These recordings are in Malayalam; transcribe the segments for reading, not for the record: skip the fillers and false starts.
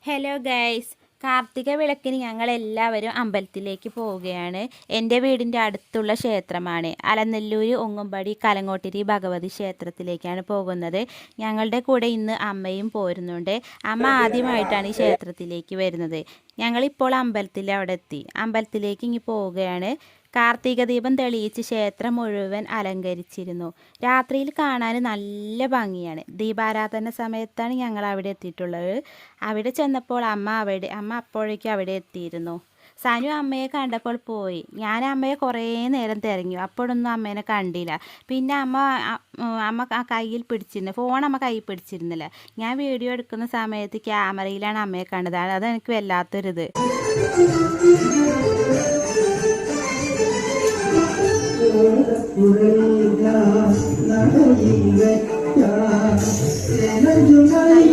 ഹലോ ഗൈസ്, കാർത്തിക വിളക്കിന് ഞങ്ങളെല്ലാവരും അമ്പലത്തിലേക്ക് പോവുകയാണ്. എൻ്റെ വീടിൻ്റെ അടുത്തുള്ള ക്ഷേത്രമാണ്. അലനല്ലൂർ ഉങ്ങുംപടി കലങ്ങോട്ടിരി ഭഗവതി ക്ഷേത്രത്തിലേക്കാണ് പോകുന്നത്. ഞങ്ങളുടെ കൂടെ ഇന്ന് അമ്മയും പോരുന്നുണ്ട്. അമ്മ ആദ്യമായിട്ടാണ് ഈ ക്ഷേത്രത്തിലേക്ക് വരുന്നത്. ഞങ്ങളിപ്പോൾ അവിടെ എത്തി. അമ്പലത്തിലേക്ക് ഇനി പോവുകയാണ്. കാർത്തിക ദീപം തെളിയിച്ച് ക്ഷേത്രം മുഴുവൻ അലങ്കരിച്ചിരുന്നു. രാത്രിയിൽ കാണാൻ നല്ല ഭംഗിയാണ്. ദീപാരാധന സമയത്താണ് ഞങ്ങൾ അവിടെ എത്തിയിട്ടുള്ളത്. അവിടെ ചെന്നപ്പോൾ അമ്മ അപ്പോഴേക്കും അവിടെ എത്തിയിരുന്നു. സനു അമ്മയെ കണ്ടപ്പോൾ പോയി. ഞാൻ അമ്മയെ കുറേ നേരം തിരഞ്ഞു. അപ്പോഴൊന്നും അമ്മേനെ കണ്ടില്ല. പിന്നെ അമ്മ കയ്യിൽ പിടിച്ചിരുന്നു. ഫോൺ അമ്മ കയ്യിൽ പിടിച്ചിരുന്നില്ല. ഞാൻ വീഡിയോ എടുക്കുന്ന സമയത്ത് ക്യാമറയിലാണ് അമ്മയെ കണ്ടത്. അതെനിക്ക് വല്ലാത്തൊരിത്.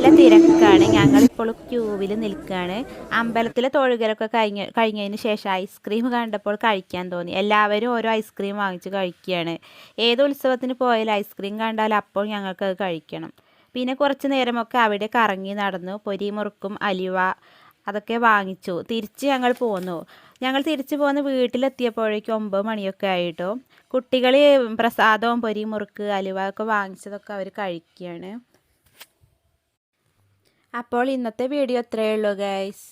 നല്ല തിരക്കാണ്. ഞങ്ങളിപ്പോൾ ക്യൂവിൽ നിൽക്കുകയാണ്. അമ്പലത്തിലെ തൊഴുകലൊക്കെ കഴിഞ്ഞതിന് ശേഷം ഐസ്ക്രീം കണ്ടപ്പോൾ കഴിക്കാൻ തോന്നി. എല്ലാവരും ഓരോ ഐസ്ക്രീം വാങ്ങിച്ച് കഴിക്കുകയാണ്. ഏത് ഉത്സവത്തിന് പോയാലും ഐസ്ക്രീം കണ്ടാൽ അപ്പോൾ ഞങ്ങൾക്കത് കഴിക്കണം. പിന്നെ കുറച്ച് നേരമൊക്കെ അവിടെ കറങ്ങി നടന്നു. പൊരി മുറുക്കും അലുവ അതൊക്കെ വാങ്ങിച്ചു. ഞങ്ങൾ പോന്നു. തിരിച്ചു പോന്ന് വീട്ടിലെത്തിയപ്പോഴേക്കും 9 മണിയൊക്കെ ആയിട്ടോ. കുട്ടികൾ പ്രസാദവും പൊരി മുറുക്ക് അലുവ ഒക്കെ വാങ്ങിച്ചതൊക്കെ അവർ കഴിക്കുകയാണ്. അപ്പോൾ ഇന്നത്തെ വീഡിയോ ഇത്രയേ ഉള്ളൂ ഗൈസ്.